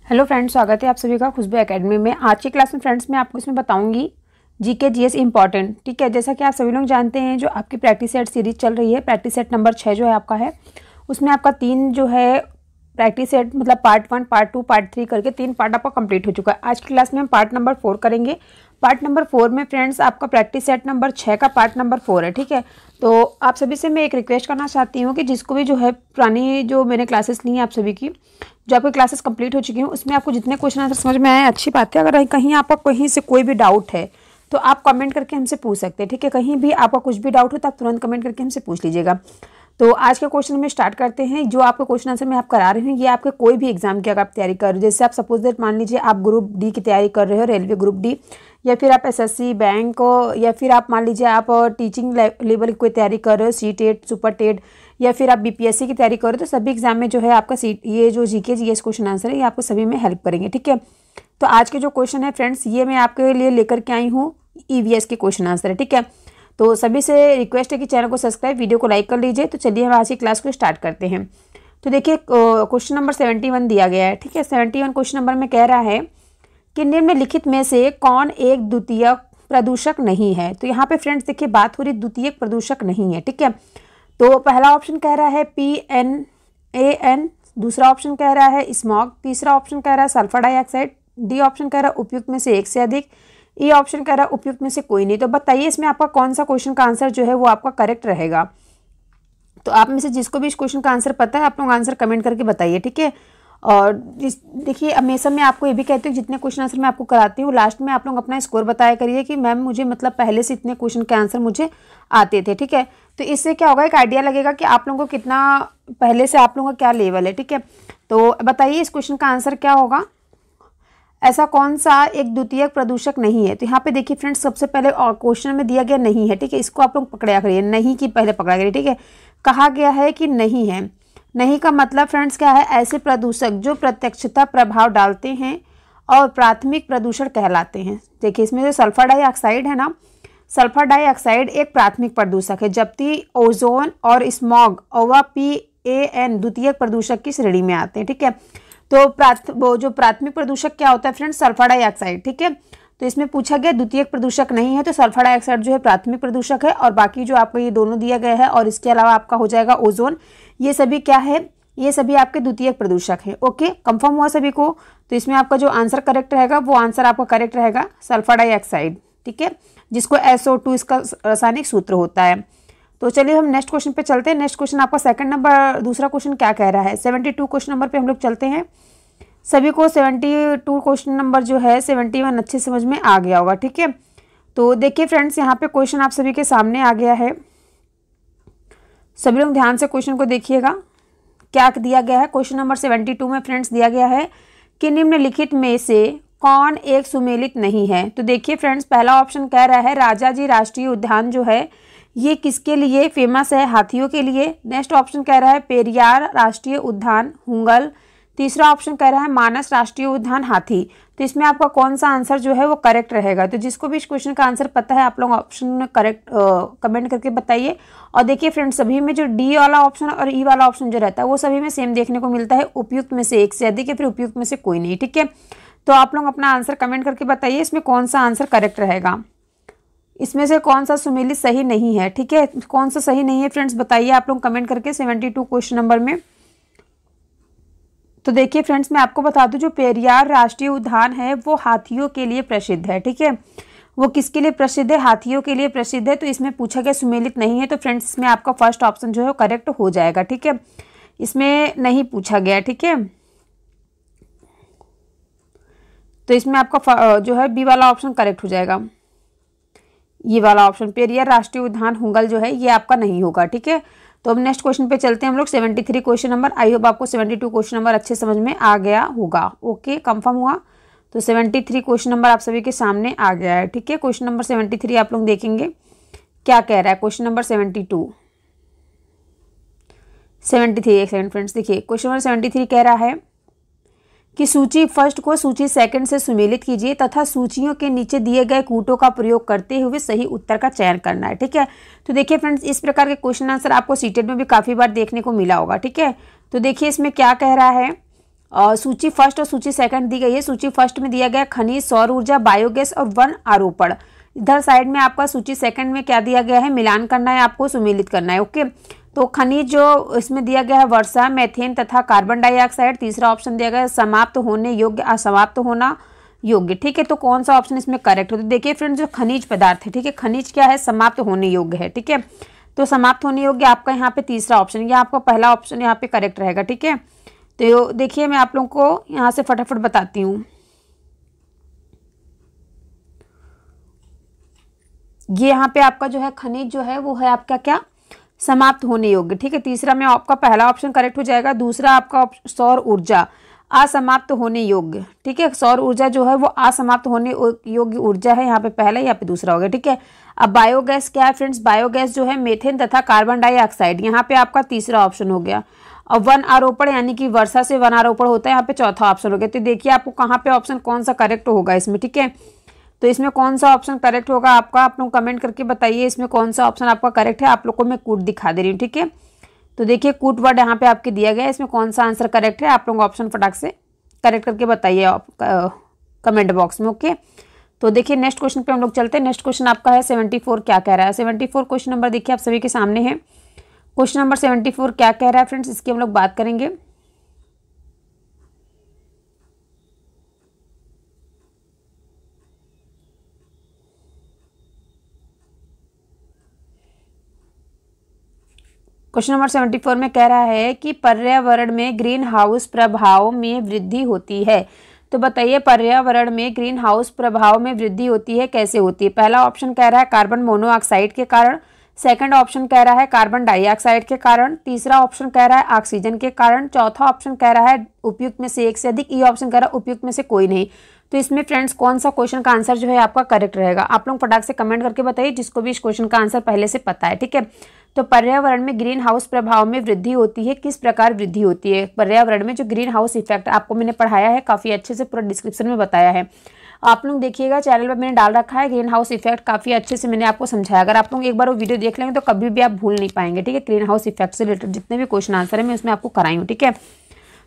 Hello friends, स्वागत है आप सभी का खुशबू एकेडमी में। आज की क्लास में फ्रेंड्स मैं आपको इसमें बताऊंगी जीके जीएस इंपॉर्टेंट। ठीक है, जैसा कि आप सभी लोग जानते हैं जो आपकी प्रैक्टिस सेट सीरीज चल रही है, प्रैक्टिस सेट नंबर 6 जो है आपका है, उसमें आपका 3 जो है प्रैक्टिस सेट मतलब पार्ट 1, पार्ट 2, पार्ट 3 करके 3 पार्ट आपका कंप्लीट हो चुका है। आज की क्लास में हम पार्ट नंबर 4 करेंगे। पार्ट नंबर 4 में फ्रेंड्स आपका प्रैक्टिस सेट नंबर 6 का पार्ट नंबर 4 है। ठीक है, तो आप सभी से मैं एक रिक्वेस्ट करना चाहती हूँ कि जिसको भी जो है पुरानी जो मैंने क्लासेस ली हैं आप सभी की, जो आपकी क्लासेस कंप्लीट हो चुकी हैं, उसमें आपको जितने क्वेश्चन आंसर समझ में आए अच्छी बात है। अगर कहीं आपका कहीं से कोई भी डाउट है तो आप कमेंट करके हमसे पूछ सकते हैं। ठीक है, कहीं भी आपका कुछ भी डाउट हो तो आप तुरंत कमेंट करके हमसे पूछ लीजिएगा। तो आज के क्वेश्चन में स्टार्ट करते हैं। जो आपके क्वेश्चन आंसर मैं आप करा रही हूँ, ये आपके कोई भी एग्जाम की अगर आप तैयारी कर रहे हो, जैसे आप सपोज दैट मान लीजिए आप ग्रुप डी की तैयारी कर रहे हो, रेलवे ग्रुप डी, या फिर आप एसएससी बैंक, या फिर आप मान लीजिए आप टीचिंग लेवल की कोई तैयारी कर रहे हो, सी टेट, सुपर टेट, या फिर आप बीपीएससी की तैयारी कर रहे हो, तो सभी एग्जाम में जो है आपका ये जो जीके जीएस क्वेश्चन आंसर है ये आपको सभी में हेल्प करेंगे। ठीक है, तो आज के जो क्वेश्चन है फ्रेंड्स, ये मैं आपके लिए लेकर के आई हूँ ईवीएस के क्वेश्चन आंसर है। ठीक है, तो सभी से रिक्वेस्ट है कि चैनल को सब्सक्राइब, वीडियो को लाइक कर लीजिए। तो चलिए हम आज की क्लास को स्टार्ट करते हैं। तो देखिए क्वेश्चन नंबर 71 दिया गया है। ठीक है, 71 क्वेश्चन नंबर में कह रहा है कि निम्नलिखित में से कौन एक द्वितीयक प्रदूषक नहीं है। तो यहाँ पे फ्रेंड्स देखिए बात हो रही द्वितीयक प्रदूषक नहीं है। ठीक है, तो पहला ऑप्शन कह रहा है PNAN, दूसरा ऑप्शन कह रहा है स्मॉग, तीसरा ऑप्शन कह रहा है सल्फर डाइऑक्साइड, डी ऑप्शन कह रहा है उपयुक्त में से एक से अधिक, ई ऑप्शन कह रहा है उपयुक्त में से कोई नहीं। तो बताइए इसमें आपका कौन सा क्वेश्चन का आंसर जो है वो आपका करेक्ट रहेगा। तो आप में से जिसको भी इस क्वेश्चन का आंसर पता है आप लोग आंसर कमेंट करके बताइए। ठीक है, और देखिए हमेशा मैं आपको ये भी कहती हूँ जितने क्वेश्चन आंसर मैं आपको कराती हूँ लास्ट में आप लोग अपना स्कोर बताया करिए कि मैम मुझे मतलब पहले से इतने क्वेश्चन के आंसर मुझे आते थे। ठीक है, तो इससे क्या होगा, एक आइडिया लगेगा कि आप लोगों को कितना पहले से आप लोगों का क्या लेवल है। ठीक है, तो बताइए इस क्वेश्चन का आंसर क्या होगा। ऐसा कौन सा एक द्वितीयक प्रदूषक नहीं है। तो यहाँ पे देखिए फ्रेंड्स सबसे पहले क्वेश्चन में दिया गया नहीं है। ठीक है, इसको आप लोग पकड़ा करिए, नहीं की पहले पकड़ा करिए। ठीक है, कहा गया है कि नहीं है। नहीं का मतलब फ्रेंड्स क्या है, ऐसे प्रदूषक जो प्रत्यक्षता प्रभाव डालते हैं और प्राथमिक प्रदूषण कहलाते हैं। देखिए इसमें जो सल्फर डाइऑक्साइड है ना, सल्फर डाइऑक्साइड एक प्राथमिक प्रदूषक है, जबकि ओजोन और स्मॉग और PAN द्वितीयक प्रदूषक की श्रेणी में आते हैं। ठीक है, तो जो प्राथमिक प्रदूषक क्या होता है फ्रेंड्स, सल्फर डाइऑक्साइड। ठीक है, तो इसमें पूछा गया द्वितीयक प्रदूषक नहीं है, तो सल्फर डाइऑक्साइड जो है प्राथमिक प्रदूषक है, और बाकी जो आपको ये दोनों दिया गया है और इसके अलावा आपका हो जाएगा ओजोन, ये सभी क्या है, ये सभी आपके द्वितीयक प्रदूषक है। ओके, कंफर्म हुआ सभी को। तो इसमें आपका जो आंसर करेक्ट रहेगा वो आंसर आपका करेक्ट रहेगा सल्फर डाइऑक्साइड। ठीक है, जिसको SO2 इसका रासायनिक सूत्र होता है। तो चलिए हम नेक्स्ट क्वेश्चन पे चलते हैं। नेक्स्ट क्वेश्चन आपका सेकंड नंबर दूसरा क्वेश्चन क्या कह रहा है, 72 क्वेश्चन नंबर पे हम लोग चलते हैं। सभी को 72 क्वेश्चन नंबर जो है 71 अच्छे समझ में आ गया होगा। ठीक है, तो देखिए फ्रेंड्स यहाँ पे क्वेश्चन आप सभी के सामने आ गया है। सभी लोग ध्यान से क्वेश्चन को देखिएगा क्या दिया गया है। क्वेश्चन नंबर 72 में फ्रेंड्स दिया गया है कि निम्नलिखित में से कौन एक सुमेलित नहीं है। तो देखिए फ्रेंड्स पहला ऑप्शन कह रहा है राजाजी राष्ट्रीय उद्यान जो है ये किसके लिए फेमस है, हाथियों के लिए। नेक्स्ट ऑप्शन कह रहा है पेरियार राष्ट्रीय उद्यान हुंगल, तीसरा ऑप्शन कह रहा है मानस राष्ट्रीय उद्यान हाथी। तो इसमें आपका कौन सा आंसर जो है वो करेक्ट रहेगा। तो जिसको भी इस क्वेश्चन का आंसर पता है आप लोग ऑप्शन करेक्ट कमेंट करके बताइए। और देखिए फ्रेंड्स सभी में जो डी वाला ऑप्शन और ई वाला ऑप्शन जो रहता है वो सभी में सेम देखने को मिलता है, उपयुक्त में से एक से अधिक या फिर उपयुक्त में से कोई नहीं। ठीक है, तो आप लोग अपना आंसर कमेंट करके बताइए इसमें कौन सा आंसर करेक्ट रहेगा, इसमें से कौन सा सुमेलित सही नहीं है। ठीक है, कौन सा सही नहीं है फ्रेंड्स बताइए आप लोग कमेंट करके 72 क्वेश्चन नंबर में। तो देखिए फ्रेंड्स मैं आपको बता दूं जो पेरियार राष्ट्रीय उद्यान है वो हाथियों के लिए प्रसिद्ध है। ठीक है, वो किसके लिए प्रसिद्ध है, हाथियों के लिए प्रसिद्ध है। तो इसमें पूछा गया सुमेलित नहीं है, तो फ्रेंड्स इसमें आपका फर्स्ट ऑप्शन जो है करेक्ट हो जाएगा। ठीक है, इसमें नहीं पूछा गया। ठीक है, तो इसमें आपका जो है बी वाला ऑप्शन करेक्ट हो जाएगा। ये वाला ऑप्शन पेरियार राष्ट्रीय उद्यान हुंगल जो है ये आपका नहीं होगा। ठीक है, तो अब नेक्स्ट क्वेश्चन पे चलते हैं हम लोग 73 क्वेश्चन नंबर। आई होप आपको 72 क्वेश्चन नंबर अच्छे समझ में आ गया होगा। ओके, कंफर्म हुआ। तो 73 क्वेश्चन नंबर आप सभी के सामने आ गया है। ठीक है, क्वेश्चन नंबर 73 आप लोग देखेंगे क्या कह रहा है। क्वेश्चन नंबर 73 एक सेकंड फ्रेंड्स, देखिए क्वेश्चन नंबर 73 कह रहा है कि सूची फर्स्ट को सूची सेकंड से सुमेलित कीजिए तथा सूचियों के नीचे दिए गए कूटों का प्रयोग करते हुए सही उत्तर का चयन करना है। ठीक है, तो देखिए फ्रेंड्स इस प्रकार के क्वेश्चन आंसर आपको सीटेट में भी काफ़ी बार देखने को मिला होगा। ठीक है, तो देखिए इसमें क्या कह रहा है सूची फर्स्ट और सूची सेकंड दी गई है। सूची फर्स्ट में दिया गया खनिज, सौर ऊर्जा, बायोगैस और वन आरोपण। इधर साइड में आपका सूची सेकंड में क्या दिया गया है, मिलान करना है, आपको सुमेलित करना है। ओके, तो खनिज जो इसमें दिया गया है वर्षा, मेथेन तथा कार्बन डाइऑक्साइड। तीसरा ऑप्शन दिया गया है समाप्त होने योग्य, असमाप्त होना योग्य। ठीक है, तो कौन सा ऑप्शन इसमें करेक्ट हो? तो देखिए फ्रेंड्स, जो खनिज पदार्थ है, ठीक है, खनिज क्या है, समाप्त होने योग्य है। ठीक है, तो समाप्त होने योग्य आपका यहाँ पे तीसरा ऑप्शन, या आपका पहला ऑप्शन यहाँ पे करेक्ट रहेगा। ठीक है, तो देखिए मैं आप लोगों को यहाँ से फटाफट बताती हूँ। ये यहाँ पे आपका जो है खनिज जो है वो है आपका क्या, समाप्त होने योग्य। ठीक है, तीसरा में आपका पहला ऑप्शन करेक्ट हो जाएगा। दूसरा आपका सौर ऊर्जा, असमाप्त होने योग्य। ठीक है, सौर ऊर्जा जो है वो असमाप्त होने योग्य ऊर्जा है, यहाँ पे पहला, यहाँ पे दूसरा हो गया। ठीक है, अब बायोगैस क्या है फ्रेंड्स, बायोगैस जो है मेथेन तथा कार्बन डाइऑक्साइड, यहाँ पे आपका तीसरा ऑप्शन हो गया। और वन आरोपण यानी कि वर्षा से वन आरोपण होता है, यहाँ पे चौथा ऑप्शन हो गया। तो देखिए आपको कहाँ पे ऑप्शन कौन सा करेक्ट होगा इसमें। ठीक है, तो इसमें कौन सा ऑप्शन करेक्ट होगा आपका, आप लोग कमेंट करके बताइए इसमें कौन सा ऑप्शन आपका करेक्ट है। आप लोग को मैं कूट दिखा दे रही हूँ। ठीक है, तो देखिए कूट वर्ड यहाँ पे आपके दिया गया है, इसमें कौन सा आंसर करेक्ट है, आप लोग ऑप्शन फटाक से करेक्ट करके बताइए कमेंट बॉक्स में। ओके, तो देखिए नेक्स्ट क्वेश्चन पे हम लोग चलते हैं। नेक्स्ट क्वेश्चन आपका है 74 क्या कह रहा है। 74 क्वेश्चन नंबर देखिए आप सभी के सामने है। क्वेश्चन नंबर 74 क्या कह रहा है फ्रेंड्स, इसकी हम लोग बात करेंगे। क्वेश्चन नंबर 74 में कह रहा है कि पर्यावरण में ग्रीन हाउस प्रभाव में वृद्धि होती है। तो बताइए पर्यावरण में ग्रीन हाउस प्रभाव में वृद्धि होती है, कैसे होती है? पहला ऑप्शन कह रहा है कार्बन मोनोऑक्साइड के कारण, सेकंड ऑप्शन कह रहा है कार्बन डाइऑक्साइड के कारण, तीसरा ऑप्शन कह रहा है ऑक्सीजन के कारण, चौथा ऑप्शन कह रहा है उपयुक्त में से एक से अधिक, ये ऑप्शन कह रहा है उपयुक्त में से कोई नहीं। तो इसमें फ्रेंड्स कौन सा क्वेश्चन का आंसर जो है आपका करेक्ट रहेगा, आप लोग फटाक से कमेंट करके बताइए जिसको भी इस क्वेश्चन का आंसर पहले से पता है। ठीक है, तो पर्यावरण में ग्रीन हाउस प्रभाव में वृद्धि होती है, किस प्रकार वृद्धि होती है पर्यावरण में? जो ग्रीन हाउस इफेक्ट आपको मैंने पढ़ाया है, काफी अच्छे से पूरा डिस्क्रिप्शन में बताया है, आप लोग देखिएगा, चैनल पर मैंने डाल रखा है ग्रीन हाउस इफेक्ट, काफी अच्छे से मैंने आपको समझाया। अगर आप लोग एक बार वो वीडियो देख लेंगे तो कभी भी आप भूल नहीं पाएंगे। ठीक है, ग्रीन हाउस इफेक्ट से रिलेटेड जितने भी क्वेश्चन आंसर है मैं उसमें आपको कराई हूँ। ठीक है,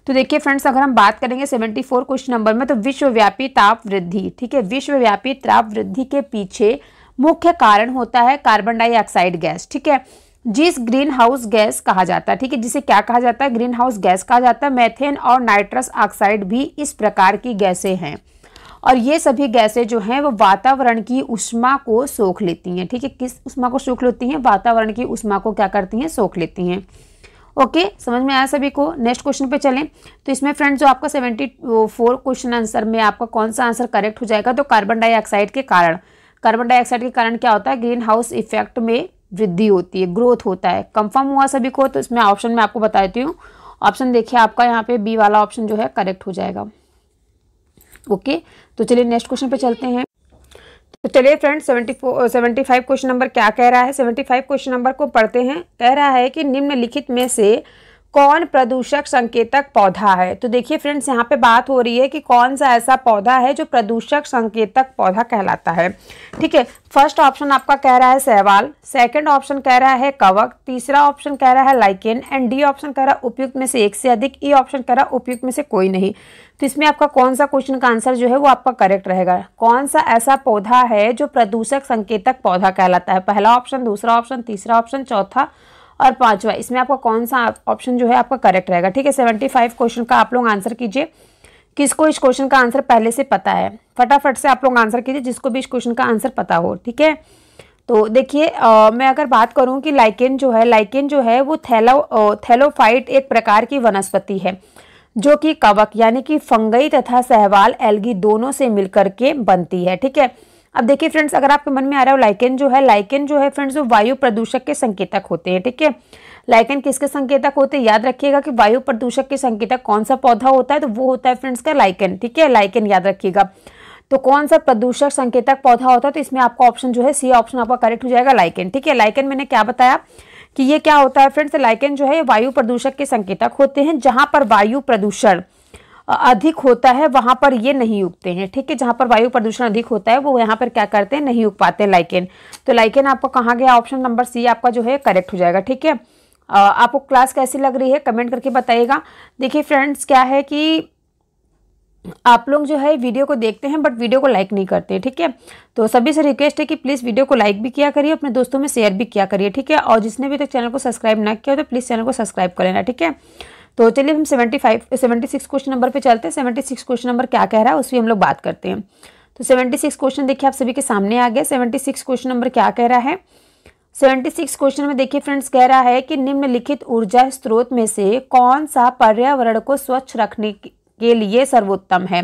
तो देखिए फ्रेंड्स, अगर हम बात करेंगे 74 क्वेश्चन नंबर में, तो विश्वव्यापी ताप वृद्धि। ठीक है, विश्वव्यापी ताप वृद्धि के पीछे मुख्य कारण होता है कार्बन डाइऑक्साइड गैस। ठीक है, जिस ग्रीन हाउस गैस कहा जाता है, ठीक है, जिसे क्या कहा जाता है, ग्रीन हाउस गैस कहा जाता है। मेथेन और नाइट्रस ऑक्साइड भी इस प्रकार की गैसें हैं, और ये सभी गैसें जो हैं वो वातावरण की उष्मा को सोख लेती हैं। ठीक है, किस उष्मा को सोख लेती हैं? वातावरण की उष्मा को क्या करती हैं, सोख लेती हैं। ओके, समझ में आया सभी को? नेक्स्ट क्वेश्चन पे चलें। तो इसमें फ्रेंड्स जो आपका 74 क्वेश्चन आंसर में आपका कौन सा आंसर करेक्ट हो जाएगा? तो कार्बन डाइऑक्साइड के कारण। कार्बन डाइऑक्साइड के कारण क्या होता है? ग्रीन हाउस इफेक्ट में वृद्धि होती है, ग्रोथ होता है। कंफर्म हुआ सभी को? तो इसमें ऑप्शन में आपको बता देती हूँ। ऑप्शन देखिए आपका यहाँ पे बी वाला ऑप्शन जो है करेक्ट हो जाएगा। ओके, तो चलिए नेक्स्ट क्वेश्चन पे चलते हैं। तो चलिए फ्रेंड्स 75 क्वेश्चन नंबर क्या कह रहा है, 75 क्वेश्चन नंबर को पढ़ते हैं। कह रहा है कि निम्नलिखित में से कौन प्रदूषक संकेतक पौधा है? तो देखिए फ्रेंड्स, यहाँ पे बात हो रही है कि कौन सा ऐसा पौधा है जो प्रदूषक संकेतक पौधा कहलाता है। ठीक है, फर्स्ट ऑप्शन आपका कह रहा है शैवाल, सेकंड ऑप्शन कह रहा है कवक, तीसरा ऑप्शन कह रहा है लाइकेन, एंड डी ऑप्शन कह रहा है उपयुक्त में से एक से अधिक, ई ऑप्शन कह रहा है उपयुक्त में से कोई नहीं। तो इसमें आपका कौन सा क्वेश्चन का आंसर जो है वो आपका करेक्ट रहेगा? कौन सा ऐसा पौधा है जो प्रदूषक संकेतक पौधा कहलाता है? पहला ऑप्शन, दूसरा ऑप्शन, तीसरा ऑप्शन, चौथा और पांचवा, इसमें आपका कौन सा ऑप्शन जो है आपका करेक्ट रहेगा? ठीक है, 75 क्वेश्चन का आप लोग आंसर कीजिए। किसको इस क्वेश्चन का आंसर पहले से पता है? फटाफट से आप लोग आंसर कीजिए जिसको भी इस क्वेश्चन का आंसर पता हो। ठीक है, तो देखिए मैं अगर बात करूं कि लाइकेन जो है वो थैलोफाइट एक प्रकार की वनस्पति है जो कि कवक यानी कि फंगई तथा शैवाल एल्गी दोनों से मिलकर के बनती है। ठीक है, अब देखिए फ्रेंड्स, अगर आपके मन में आ रहा है लाइकेन जो है फ्रेंड्स वो वायु प्रदूषक के संकेतक होते हैं। ठीक है, लाइकेन किसके संकेतक होते हैं? याद रखिएगा कि वायु प्रदूषक के संकेतक कौन सा पौधा होता है? तो वो होता है फ्रेंड्स का लाइकेन। ठीक है, लाइकेन याद रखिएगा। तो कौन सा प्रदूषक संकेतक पौधा होता है? तो इसमें आपका ऑप्शन जो है सी ऑप्शन आपका करेक्ट हो जाएगा, लाइकेन। ठीक है, लाइकेन मैंने क्या बताया कि ये क्या होता है फ्रेंड्स? लाइकेन जो है वायु प्रदूषक के संकेतक होते हैं। जहां पर वायु प्रदूषण अधिक होता है वहां पर ये नहीं उगते हैं। ठीक है, जहां पर वायु प्रदूषण अधिक होता है वो यहाँ पर क्या करते हैं? नहीं उग पाते हैं लाइकेन। तो लाइकेन आपका कहाँ गया? ऑप्शन नंबर सी आपका जो है करेक्ट हो जाएगा। ठीक है, आपको क्लास कैसी लग रही है कमेंट करके बताइएगा। देखिए फ्रेंड्स, क्या है कि आप लोग जो है वीडियो को देखते हैं बट वीडियो को लाइक नहीं करते, ठीक है। तो सभी से रिक्वेस्ट है कि प्लीज़ वीडियो को लाइक भी किया करिए, अपने दोस्तों में शेयर भी किया करिए, ठीक है। और जिसने भी तक चैनल को सब्सक्राइब ना किया हो तो प्लीज़ चैनल को सब्सक्राइब कर लेना, ठीक है। तो चलिए हम 76 क्वेश्चन नंबर पे चलते हैं। 76 क्वेश्चन नंबर क्या कह रहा है उसकी हम लोग बात करते हैं। तो 76 क्वेश्चन देखिए आप सभी के सामने आ गया। 76 क्वेश्चन नंबर क्या कह रहा है। 76 क्वेश्चन में देखिए फ्रेंड्स, कह रहा है कि निम्नलिखित ऊर्जा स्रोत में से कौन सा पर्यावरण को स्वच्छ रखने के लिए सर्वोत्तम है।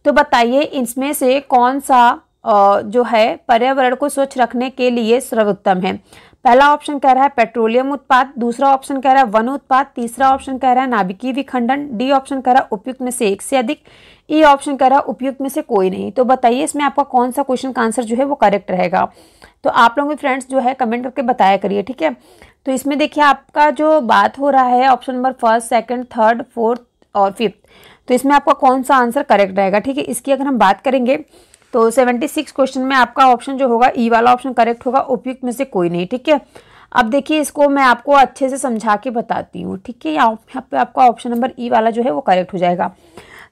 तो बताइए इसमें से कौन सा जो है पर्यावरण को स्वच्छ रखने के लिए सर्वोत्तम है। पहला ऑप्शन कह रहा है पेट्रोलियम उत्पाद, दूसरा ऑप्शन कह रहा है वन उत्पाद, तीसरा ऑप्शन कह रहा है नाभिकीय विखंडन, डी ऑप्शन कह रहा है उपयुक्त में से एक से अधिक, ई ऑप्शन कह रहा है उपयुक्त में से कोई नहीं। तो बताइए इसमें आपका कौन सा क्वेश्चन का आंसर जो है वो करेक्ट रहेगा। तो आप लोग भी फ्रेंड्स जो है कमेंट करके बताया करिए, ठीक है। तो इसमें देखिए आपका जो बात हो रहा है option number first, second, third, fourth और फिफ्थ, तो इसमें आपका कौन सा आंसर करेक्ट रहेगा, ठीक है। इसकी अगर हम बात करेंगे तो 76 क्वेश्चन में आपका ऑप्शन जो होगा ई वाला ऑप्शन करेक्ट होगा, उपयुक्त में से कोई नहीं, ठीक है। अब देखिए इसको मैं आपको अच्छे से समझा के बताती हूँ, ठीक है। यहाँ पे आपका ऑप्शन नंबर ई वाला जो है वो करेक्ट हो जाएगा।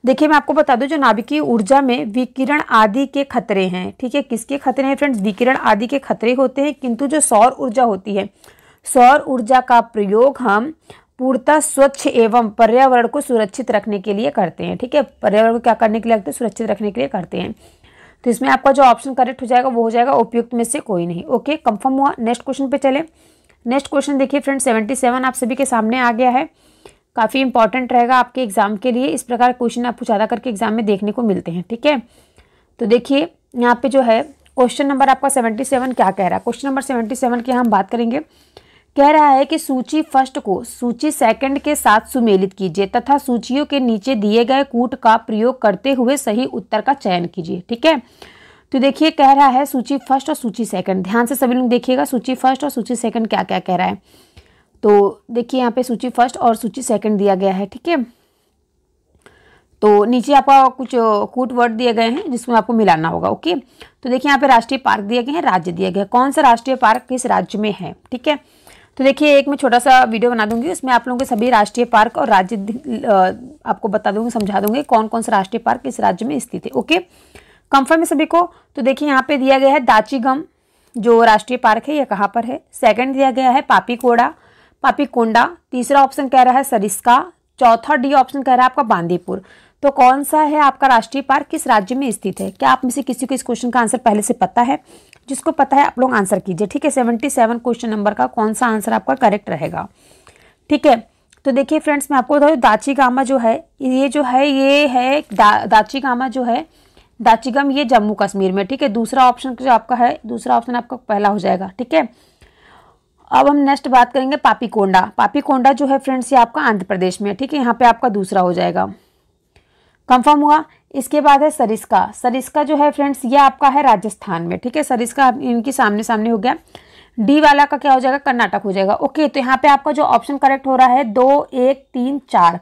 देखिए मैं आपको बता दूं, जो नाभिकीय ऊर्जा में विकिरण आदि के खतरे हैं, ठीक है। किसके खतरे हैं फ्रेंड्स, विकिरण आदि के खतरे होते हैं, किंतु जो सौर ऊर्जा होती है, सौर ऊर्जा का प्रयोग हम पूर्णतः स्वच्छ एवं पर्यावरण को सुरक्षित रखने के लिए करते हैं, ठीक है। पर्यावरण को क्या करने के लिए करते हैं, सुरक्षित रखने के लिए करते हैं। तो इसमें आपका जो ऑप्शन करेक्ट हो जाएगा वो हो जाएगा उपयुक्त में से कोई नहीं। ओके, कंफर्म हुआ। नेक्स्ट क्वेश्चन पे चले। नेक्स्ट क्वेश्चन देखिए फ्रेंड्स, 77 आप सभी के सामने आ गया है। काफ़ी इंपॉर्टेंट रहेगा आपके एग्जाम के लिए। इस प्रकार क्वेश्चन आपको ज़्यादा करके एग्जाम में देखने को मिलते हैं, ठीक है। तो देखिए यहाँ पे जो है क्वेश्चन नंबर आपका 77 क्या कह रहा है। क्वेश्चन नंबर 77 की हम बात करेंगे। कह रहा है कि सूची फर्स्ट को सूची सेकंड के साथ सुमेलित कीजिए तथा सूचियों के नीचे दिए गए कूट का प्रयोग करते हुए सही उत्तर का चयन कीजिए, ठीक है। तो देखिए कह रहा है सूची फर्स्ट और सूची सेकंड, ध्यान से सभी लोग देखिएगा सूची फर्स्ट और सूची सेकंड क्या क्या कह रहा है। तो देखिए यहाँ पे सूची फर्स्ट और सूची सेकंड दिया गया है, ठीक है। तो नीचे आपका कुछ कूट वर्ड दिए गए हैं जिसमें आपको मिलाना होगा। ओके, तो देखिए यहाँ पे राष्ट्रीय पार्क दिए गए हैं, राज्य दिए गए, कौन सा राष्ट्रीय पार्क किस राज्य में है, ठीक है। तो देखिए एक मैं छोटा सा वीडियो बना दूंगी, उसमें आप लोगों के सभी राष्ट्रीय पार्क और राज्य आपको बता दूंगी, समझा दूंगी कौन कौन सा राष्ट्रीय पार्क किस राज्य में स्थित है। ओके, कंफर्म है सभी को। तो देखिए यहाँ पे दिया गया है दाचीगम जो राष्ट्रीय पार्क है, ये कहाँ पर है। सेकंड दिया गया है पापीकोंडा, तीसरा ऑप्शन कह रहा है सरिस्का, चौथा डी ऑप्शन कह रहा है आपका बांदीपुर। तो कौन सा है आपका राष्ट्रीय पार्क किस राज्य में स्थित है। क्या आप में से किसी को इस क्वेश्चन का आंसर पहले से पता है? जिसको पता है आप लोग आंसर कीजिए, ठीक है। 77 क्वेश्चन नंबर का कौन सा आंसर आपका करेक्ट रहेगा, ठीक है। तो देखिए फ्रेंड्स मैं आपको बता दूं, दाचीगामा जो है ये है दाचीगामा जो है, दाचीगम ये जम्मू कश्मीर में, ठीक है। दूसरा ऑप्शन जो आपका है, दूसरा ऑप्शन आपका पहला हो जाएगा, ठीक है। अब हम नेक्स्ट बात करेंगे पापीकोंडा जो है फ्रेंड्स ये आपका आंध्र प्रदेश में, ठीक है। यहाँ पे आपका दूसरा हो जाएगा, कंफर्म हुआ। इसके बाद है सरिस्का जो है फ्रेंड्स ये आपका है राजस्थान में, ठीक है। सरिस्का इनकी सामने सामने हो गया। डी वाला का क्या हो जाएगा, कर्नाटक हो जाएगा। ओके, तो यहाँ पे आपका जो ऑप्शन करेक्ट हो रहा है 2, 1, 3, 4,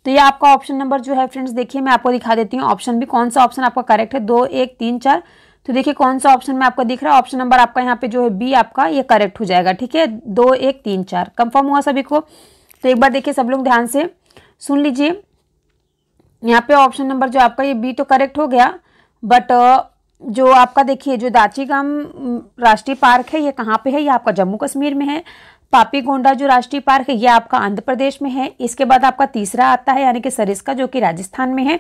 तो ये आपका ऑप्शन नंबर जो है फ्रेंड्स देखिए मैं आपको दिखा देती हूँ ऑप्शन भी, कौन सा ऑप्शन आपका करेक्ट है। 2, 1, 3, 4, तो देखिए कौन सा ऑप्शन में आपको दिख रहा है, ऑप्शन नंबर आपका यहाँ पे जो है बी आपका ये करेक्ट हो जाएगा, ठीक है। 2, 1, 3, 4 कंफर्म हुआ सभी को। तो एक बार देखिए सब लोग ध्यान से सुन लीजिए, यहाँ पे ऑप्शन नंबर जो आपका ये बी तो करेक्ट हो गया, बट जो आपका देखिए जो दाचीगाम राष्ट्रीय पार्क है ये कहाँ पे है, ये आपका जम्मू कश्मीर में है। पापीकोंडा जो राष्ट्रीय पार्क है ये आपका आंध्र प्रदेश में है। इसके बाद आपका तीसरा आता है यानी कि सरिस्का जो कि राजस्थान में है,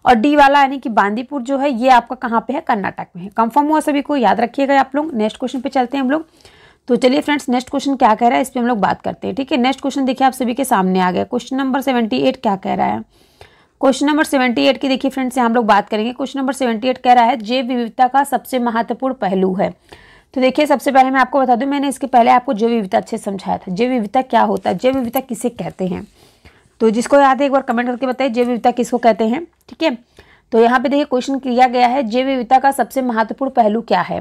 और डी वाला यानी कि बांदीपुर जो है ये आपका कहाँ पे है, कर्नाटक में है। कंफर्म हुआ सभी को, याद रखिएगा आप लोग। नेक्स्ट क्वेश्चन पे चलते हैं हम लोग। तो चलिए फ्रेंड्स नेक्स्ट क्वेश्चन क्या कह रहा है इस पर हम लोग बात करते हैं, ठीक है। नेक्स्ट क्वेश्चन देखिए आप सभी के सामने आ गया। क्वेश्चन नंबर 78 क्या कह रहा है। क्वेश्चन नंबर 78 की देखिए फ्रेंड्स हम लोग बात करेंगे। क्वेश्चन नंबर 78 कह रहा है जैव विविधता का सबसे महत्वपूर्ण पहलू है। तो देखिए सबसे पहले मैं आपको बता दूं, मैंने इसके पहले आपको जैव विविधता अच्छे से समझाया था। जैव विविधता क्या होता है, जैव विविधता किसे कहते हैं, तो जिसको याद है एक बार कमेंट करके बताइए जैव विविधता किसको कहते हैं, ठीक है। तो यहाँ पे देखिए क्वेश्चन किया गया है जैव विविधता का सबसे महत्वपूर्ण पहलू क्या है।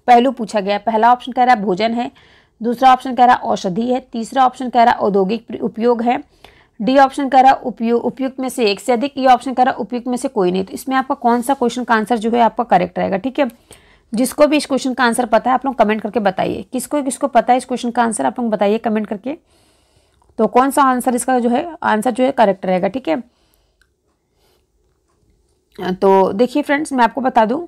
पहलू पूछा गया, पहला ऑप्शन कह रहा है भोजन है, दूसरा ऑप्शन कह रहा है औषधि है, तीसरा ऑप्शन कह रहा है औद्योगिक उपयोग है, डी ऑप्शन कह रहा है उपयुक्त में से एक से अधिक, ये ऑप्शन कह रहा है उपयुक्त में से कोई नहीं। तो इसमें आपका कौन सा क्वेश्चन का आंसर जो है आपका करेक्ट रहेगा, ठीक है। जिसको भी इस क्वेश्चन का आंसर पता है आप लोग कमेंट करके बताइए, किसको किसको पता है इस क्वेश्चन का आंसर आप लोग बताइए कमेंट करके। तो कौन सा आंसर इसका जो है आंसर जो है करेक्ट रहेगा। ठीक है, तो देखिए फ्रेंड्स मैं आपको बता दूं,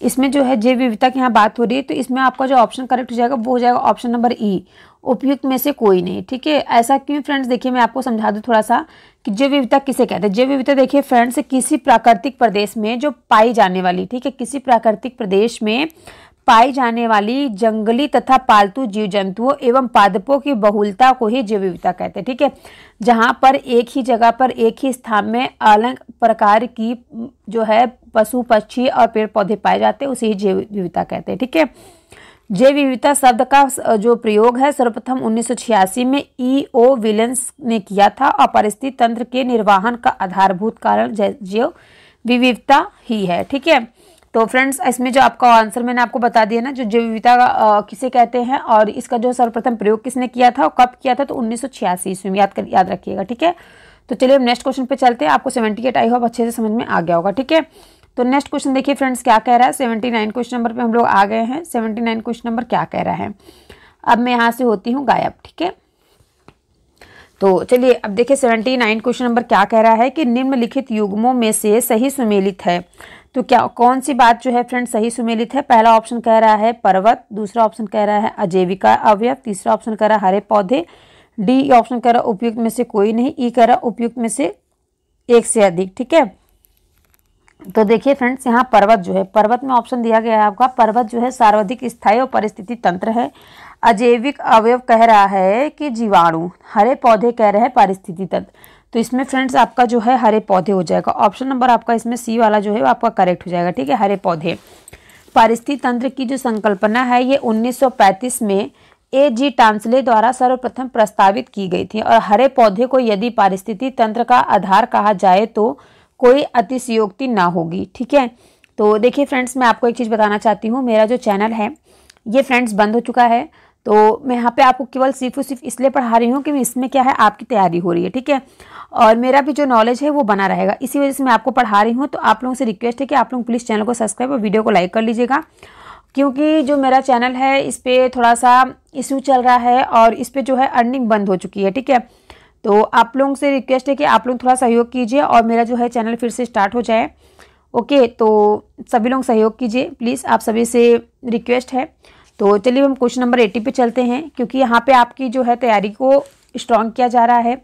इसमें जो है जैव विविधता की यहाँ बात हो रही है, तो इसमें आपका जो ऑप्शन करेक्ट हो जाएगा वो हो जाएगा ऑप्शन नंबर ई, उपयुक्त में से कोई नहीं। ठीक है, ऐसा क्यों फ्रेंड्स, देखिए मैं आपको समझा दूं थोड़ा सा कि जैव विविधता किसे कहते हैं। जैव विविधता देखिए फ्रेंड्स, किसी प्राकृतिक प्रदेश में जो पाई जाने वाली, ठीक है, किसी प्राकृतिक प्रदेश में पाई जाने वाली जंगली तथा पालतू जीव जंतुओं एवं पादपों की बहुलता को ही जैव विविधता कहते हैं। ठीक है, जहां पर एक ही जगह पर एक ही स्थान में अलग प्रकार की जो है पशु पक्षी और पेड़ पौधे पाए जाते हैं उसे ही जैव विविधता कहते हैं। ठीक है, जैव विविधता शब्द का जो प्रयोग है सर्वप्रथम 1986 में E.O. विलियम्स ने किया था और परिस्थिति तंत्र के निर्वहन का आधारभूत कारण जैव विविधता ही है। ठीक है, तो फ्रेंड्स इसमें जो आपका आंसर मैंने आपको बता दिया ना, जो जैव विविधता किसे कहते हैं और इसका जो सर्वप्रथम प्रयोग किसने किया था और कब किया था, तो 1986 ईस्वी में, याद रखिएगा। ठीक है, तो चलिए हम नेक्स्ट क्वेश्चन पे चलते हैं। आपको 78 आई होप अच्छे से समझ में आ गया होगा। ठीक है, तो नेक्स्ट क्वेश्चन देखिए फ्रेंड्स क्या कह रहा है। 79 क्वेश्चन नंबर पे हम लोग आ गए हैं। 79 क्वेश्चन नंबर क्या कह रहा है, अब मैं यहाँ से होती हूँ गायब। ठीक है, तो चलिए अब देखिए 79 क्वेश्चन नंबर क्या कह रहा है कि निम्नलिखित युग्मों में से सही सुमेलित है। तो क्या कौन सी बात जो है फ्रेंड्स सही सुमेलित है। पहला ऑप्शन कह रहा है पर्वत, दूसरा ऑप्शन कह रहा है अजैविका अवयव, तीसरा ऑप्शन कह रहा है हरे पौधे, डी ऑप्शन कह रहा है उपयुक्त में से कोई नहीं, ई कह रहा है उपयुक्त में से एक से अधिक। ठीक है, तो देखिए फ्रेंड्स यहाँ पर्वत जो है, पर्वत में ऑप्शन दिया गया है आपका, पर्वत जो है सर्वाधिक स्थायी और परिस्थिति तंत्र है। अजैविक अवयव कह रहा है कि जीवाणु, हरे पौधे कह रहे हैं पारिस्थितिकी तंत्र। तो इसमें फ्रेंड्स आपका जो है हरे पौधे हो जाएगा। ऑप्शन नंबर आपका इसमें सी वाला जो है वो आपका करेक्ट हो जाएगा। ठीक है, हरे पौधे। पारिस्थितिकी तंत्र की जो संकल्पना है ये 1935 में A.G. टांसले द्वारा सर्वप्रथम प्रस्तावित की गई थी और हरे पौधे को यदि पारिस्थितिकी तंत्र का आधार कहा जाए तो कोई अतिशयोक्ति ना होगी। ठीक है, तो देखिए फ्रेंड्स मैं आपको एक चीज़ बताना चाहती हूँ, मेरा जो चैनल है ये फ्रेंड्स बंद हो चुका है, तो मैं यहाँ पे आपको केवल सिर्फ इसलिए पढ़ा रही हूँ कि इसमें क्या है आपकी तैयारी हो रही है। ठीक है, और मेरा भी जो नॉलेज है वो बना रहेगा, इसी वजह से मैं आपको पढ़ा रही हूँ। तो आप लोगों से रिक्वेस्ट है कि आप लोग प्लीज़ चैनल को सब्सक्राइब और वीडियो को लाइक कर लीजिएगा, क्योंकि जो मेरा चैनल है इस पर थोड़ा सा इशू चल रहा है और इस पर जो है अर्निंग बंद हो चुकी है। ठीक है, तो आप लोगों से रिक्वेस्ट है कि आप लोग थोड़ा सहयोग कीजिए और मेरा जो है चैनल फिर से स्टार्ट हो जाए। ओके, तो सभी लोग सहयोग कीजिए प्लीज़, आप सभी से रिक्वेस्ट है। तो चलिए हम क्वेश्चन नंबर 80 पे चलते हैं, क्योंकि यहाँ पे आपकी जो है तैयारी को स्ट्रॉन्ग किया जा रहा है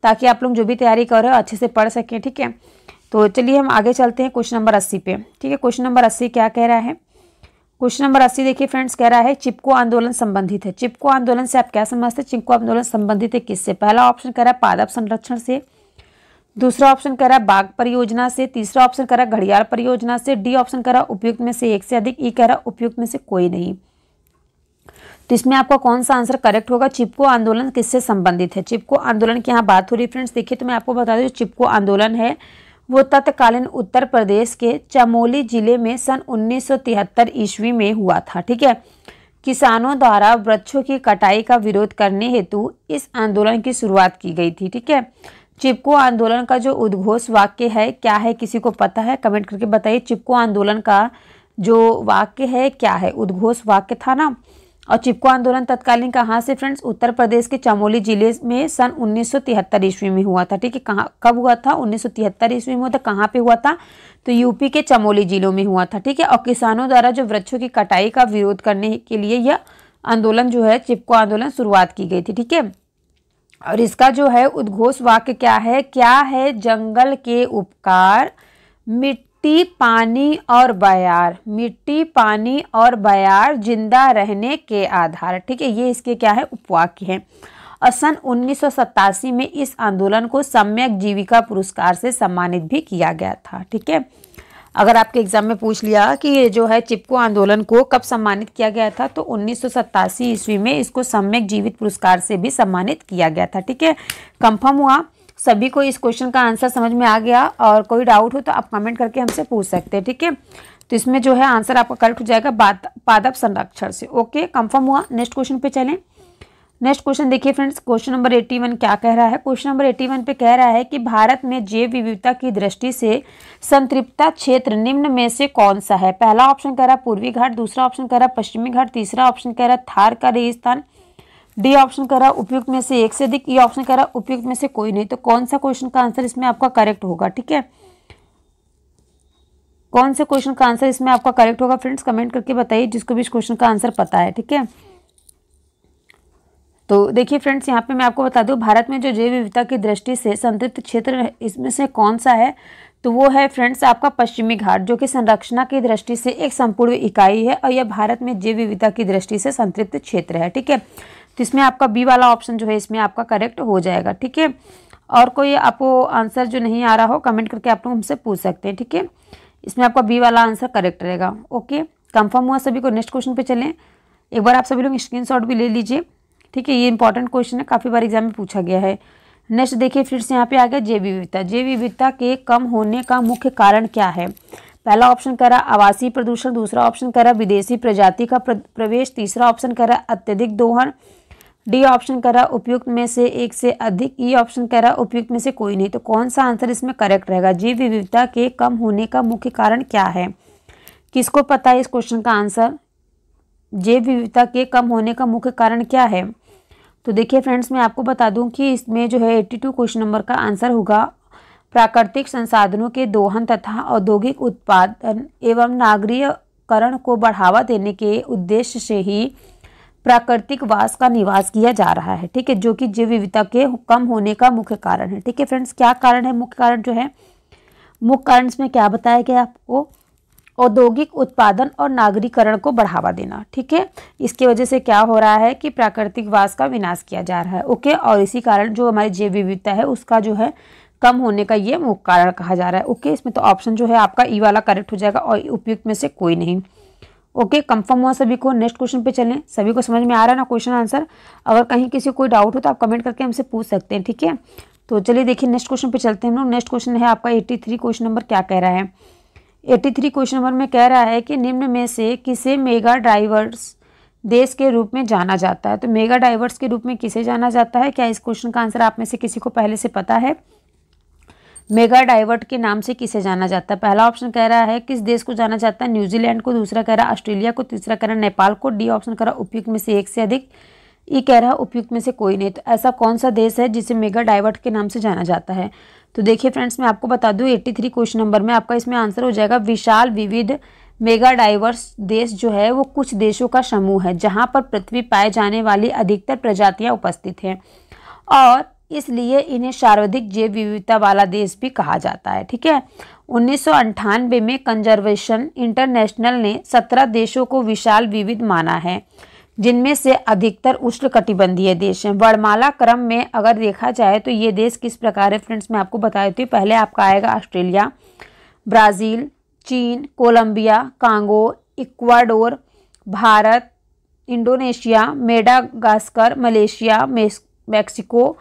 ताकि आप लोग जो भी तैयारी कर रहे हो अच्छे से पढ़ सकें। ठीक है, तो चलिए हम आगे चलते हैं क्वेश्चन नंबर 80 पे। ठीक है, क्वेश्चन नंबर 80 क्या कह रहा है। क्वेश्चन नंबर 80 देखिए फ्रेंड्स कह रहा है चिपको आंदोलन संबंधित है। चिपको आंदोलन से आप क्या समझते हैं, चिपको आंदोलन संबंधित है किससे। पहला ऑप्शन कह रहा है पादप संरक्षण से, दूसरा ऑप्शन कह रहा है बाघ परियोजना से, तीसरा ऑप्शन कह रहा है घड़ियाल परियोजना से, डी ऑप्शन कह रहा है उपयुक्त में से एक से अधिक, ई कह रहा है उपयुक्त में से कोई नहीं। तो इसमें आपका कौन सा आंसर करेक्ट होगा। चिपको आंदोलन किससे संबंधित है। चिपको आंदोलन की यहाँ बात हो रही है फ्रेंड्स, देखिए तो मैं आपको बता दूं चिपको आंदोलन है वो तत्कालीन उत्तर प्रदेश के चमोली जिले में सन 1973 ईस्वी में हुआ था। ठीक है, किसानों द्वारा वृक्षों की कटाई का विरोध करने हेतु इस आंदोलन की शुरुआत की गई थी। ठीक है, चिपको आंदोलन का जो उद्घोष वाक्य है क्या है, किसी को पता है कमेंट करके बताइए। चिपको आंदोलन का जो वाक्य है क्या है, उद्घोष वाक्य था ना। और चिपको आंदोलन तत्कालीन कहाँ से फ्रेंड्स, उत्तर प्रदेश के चमोली जिले में सन 1973 ईस्वी में हुआ था। ठीक है, कहाँ कब हुआ था, 1973 ईस्वी में हुआ था। कहाँ पे हुआ था, तो यूपी के चमोली जिलों में हुआ था। ठीक है, और किसानों द्वारा जो वृक्षों की कटाई का विरोध करने के लिए यह आंदोलन जो है चिपको आंदोलन शुरुआत की गई थी। ठीक है, और इसका जो है उद्घोष वाक्य क्या है, जंगल के उपकार, मिट्टी पानी और बयार, मिट्टी पानी और बयार जिंदा रहने के आधार। ठीक है, ये इसके क्या है उपवाक्य है। और सन 1987 में इस आंदोलन को सम्यक जीविका पुरस्कार से सम्मानित भी किया गया था। ठीक है, अगर आपके एग्जाम में पूछ लिया कि ये जो है चिपको आंदोलन को कब सम्मानित किया गया था, तो 1987 ईस्वी में इसको सम्यक जीवित पुरस्कार से भी सम्मानित किया गया था। ठीक है, कंफर्म हुआ सभी को, इस क्वेश्चन का आंसर समझ में आ गया। और कोई डाउट हो तो आप कमेंट करके हमसे पूछ सकते हैं। ठीक है, तो इसमें जो है आंसर आपका करेक्ट हो जाएगा पादप संरक्षण से। ओके, कंफर्म हुआ। नेक्स्ट क्वेश्चन पे चलें। नेक्स्ट क्वेश्चन देखिए फ्रेंड्स, क्वेश्चन नंबर 81 क्या कह रहा है। क्वेश्चन नंबर 81 पे कह रहा है कि भारत में जैव विविधता की दृष्टि से संतृप्ता क्षेत्र निम्न में से कौन सा है। पहला ऑप्शन कह रहा है पूर्वी घाट, दूसरा ऑप्शन कह रहा है पश्चिमी घाट, तीसरा ऑप्शन कह रहा है थार का रेगिस्तान, डी ऑप्शन कह रहा उपयुक्त में से एक से अधिक, ई ऑप्शन कह रहा उपयुक्त में से कोई नहीं। तो कौन सा क्वेश्चन का आंसर इसमें आपका करेक्ट होगा? ठीक है, कौन से क्वेश्चन का आंसर इसमें आपका करेक्ट होगा फ्रेंड्स, कमेंट करके बताइए जिसको भी इस क्वेश्चन का आंसर पता है। ठीक है, तो देखिए फ्रेंड्स, यहाँ पे मैं आपको बता दूं, भारत में जो जैव विविधता की दृष्टि से संतृप्त क्षेत्र है, इसमें से कौन सा है? तो वो है फ्रेंड्स आपका पश्चिमी घाट, जो कि संरक्षणा की दृष्टि से एक संपूर्ण इकाई है और यह भारत में जैव विविधता की दृष्टि से संतृप्त क्षेत्र है। ठीक है, तो इसमें आपका बी वाला ऑप्शन जो है इसमें आपका करेक्ट हो जाएगा। ठीक है, और कोई आपको आंसर जो नहीं आ रहा हो कमेंट करके आप लोग हमसे पूछ सकते हैं। ठीक है, इसमें आपका बी वाला आंसर करेक्ट रहेगा। ओके, कंफर्म हुआ सभी को? नेक्स्ट क्वेश्चन पे चलें। एक बार आप सभी लोग स्क्रीनशॉट भी ले लीजिए। ठीक है, ये इंपॉर्टेंट क्वेश्चन है, काफ़ी बार एग्जाम में पूछा गया है। नेक्स्ट देखिए फिर से यहाँ पे आ गया जैव विविधता। जैव विविधता के कम होने का मुख्य कारण क्या है? पहला ऑप्शन कह रहा आवासीय प्रदूषण, दूसरा ऑप्शन कह रहा विदेशी प्रजाति का प्रवेश, तीसरा ऑप्शन कह रहा अत्यधिक दोहन, डी ऑप्शन कह रहा उपयुक्त में से एक से अधिक, ई ऑप्शन कह रहा उपयुक्त में से कोई नहीं। तो कौन सा आंसर इसमें करेक्ट रहेगा? जैव विविधता के कम होने का मुख्य कारण क्या है? किसको पता है इस क्वेश्चन का आंसर? जैव विविधता के कम होने का मुख्य कारण क्या है? तो देखिए फ्रेंड्स, मैं आपको बता दूं कि इसमें जो है 82 क्वेश्चन नंबर का आंसर होगा प्राकृतिक संसाधनों के दोहन तथा औद्योगिक उत्पादन एवं नागरीकरण को बढ़ावा देने के उद्देश्य से ही प्राकृतिक वास का निवास किया जा रहा है। ठीक है, जो कि जैव विविधता के कम होने का मुख्य कारण है। ठीक है फ्रेंड्स, क्या कारण है? मुख्य कारण जो है, मुख्य कारण इसमें क्या बताया गया आपको? औद्योगिक उत्पादन और नागरीकरण को बढ़ावा देना। ठीक है, इसकी वजह से क्या हो रहा है कि प्राकृतिक वास का विनाश किया जा रहा है। ओके, और इसी कारण जो हमारी जैव विविधता है उसका जो है कम होने का ये मुख्य कारण कहा जा रहा है। ओके, इसमें तो ऑप्शन जो है आपका ई वाला करेक्ट हो जाएगा और उपयुक्त में से कोई नहीं। ओके, कंफर्म हुआ सभी को? नेक्स्ट क्वेश्चन पे चलें। सभी को समझ में आ रहा है ना क्वेश्चन आंसर? अगर कहीं किसी को कोई डाउट हो तो आप कमेंट करके हमसे पूछ सकते हैं। ठीक है, तो चलिए देखिए नेक्स्ट क्वेश्चन पे चलते हैं हम लोग। नेक्स्ट क्वेश्चन है आपका 83 क्वेश्चन नंबर। क्या कह रहा है? 83 क्वेश्चन नंबर में कह रहा है कि निम्न में से किसे मेगा डाइवर्स देश के रूप में जाना जाता है? तो मेगा डाइवर्स के रूप में किसे जाना जाता है? क्या इस क्वेश्चन का आंसर आप में से किसी को पहले से पता है? मेगा डाइवर्ट के नाम से किसे जाना जाता है? पहला ऑप्शन कह रहा है किस देश को जाना जाता है? न्यूजीलैंड को, दूसरा कह रहा है ऑस्ट्रेलिया को, तीसरा कह रहा है नेपाल को, डी ऑप्शन कह रहा है उपयुक्त में से एक से अधिक, ई कह रहा है उपयुक्त में से कोई नहीं। तो ऐसा कौन सा देश है जिसे मेगा डाइवर्ट के नाम से जाना जाता है? तो देखिए फ्रेंड्स, मैं आपको बता दूं 83 क्वेश्चन नंबर में आपका इसमें आंसर हो जाएगा विशाल विविध। मेगा डाइवर्स देश जो है वो कुछ देशों का समूह है जहां पर पृथ्वी पाए जाने वाली अधिकतर प्रजातियां उपस्थित हैं और इसलिए इन्हें सर्वाधिक जैव विविधता वाला देश भी कहा जाता है। ठीक है, 1998 में कंजर्वेशन इंटरनेशनल ने 17 देशों को विशाल विविध माना है, जिनमें से अधिकतर उष्णकटिबंधीय देश हैं। वर्णमाला क्रम में अगर देखा जाए तो ये देश किस प्रकार है फ्रेंड्स, मैं आपको बता देती हूँ। पहले आपका आएगा ऑस्ट्रेलिया, ब्राज़ील, चीन, Colombia, Congo, Ecuador, Bharat, Indonesia, Madagascar, Malaysia, Mexico,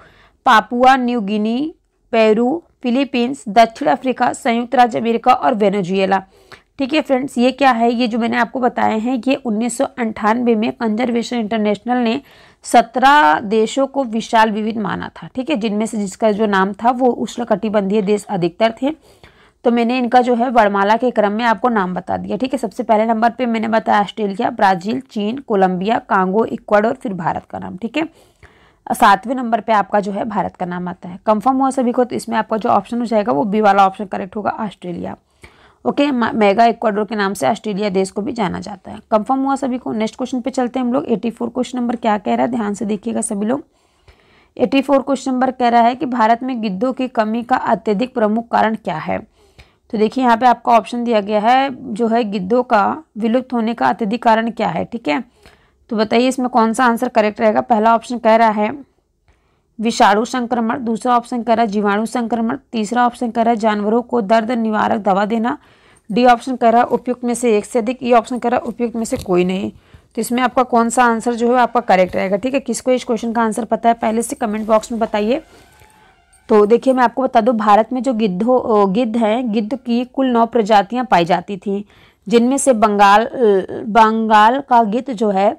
Papua New Guinea, Peru, Philippines, दक्षिण अफ्रीका, संयुक्त राज्य अमेरिका और वेनेजुएला। ठीक है फ्रेंड्स, ये क्या है? ये जो मैंने आपको बताए हैं ये 1998 में कंजर्वेशन इंटरनेशनल ने 17 देशों को विशाल विविध माना था। ठीक है, जिनमें से जिसका जो नाम था वो उष्णकटिबंधीय देश अधिकतर थे। तो मैंने इनका जो है वर्णमाला के क्रम में आपको नाम बता दिया। ठीक है, सबसे पहले नंबर पे मैंने बताया ऑस्ट्रेलिया, ब्राज़ील, चीन, कोलंबिया, कांगो, इक्वाडोर, फिर भारत का नाम। ठीक है, 7वें नंबर पे आपका जो है भारत का नाम आता है। कंफर्म हुआ सभी को? तो इसमें आपका जो ऑप्शन हो जाएगा वो बी वाला ऑप्शन करेक्ट होगा, ऑस्ट्रेलिया। ओके, मेगा इक्वाडोर के नाम से ऑस्ट्रेलिया देश को भी जाना जाता है। कंफर्म हुआ सभी को? नेक्स्ट क्वेश्चन पे चलते हैं हम लोग। 84 क्वेश्चन नंबर क्या कह रहा है, ध्यान से देखिएगा सभी लोग। 84 क्वेश्चन नंबर कह रहा है कि भारत में गिद्धों की कमी का अत्यधिक प्रमुख कारण क्या है? तो देखिए यहाँ पे आपका ऑप्शन दिया गया है जो है गिद्धों का विलुप्त होने का अत्यधिक कारण क्या है। ठीक है, तो बताइए इसमें कौन सा आंसर करेक्ट रहेगा। पहला ऑप्शन कह रहा है विषाणु संक्रमण, दूसरा ऑप्शन कह रहा है जीवाणु संक्रमण, तीसरा ऑप्शन कह रहा है जानवरों को दर्द निवारक दवा देना, डी ऑप्शन कह रहा है उपयुक्त में से एक से अधिक, ई ऑप्शन कह रहा है उपयुक्त में से कोई नहीं। तो इसमें आपका कौन सा आंसर जो है आपका करेक्ट रहेगा? ठीक है, किसको इस क्वेश्चन का आंसर पता है पहले से कमेंट बॉक्स में बताइए। तो देखिए मैं आपको बता दूं, भारत में जो गिद्ध हैं, गिद्ध की कुल 9 प्रजातियां पाई जाती थी, जिनमें से बंगाल का गिद्ध जो है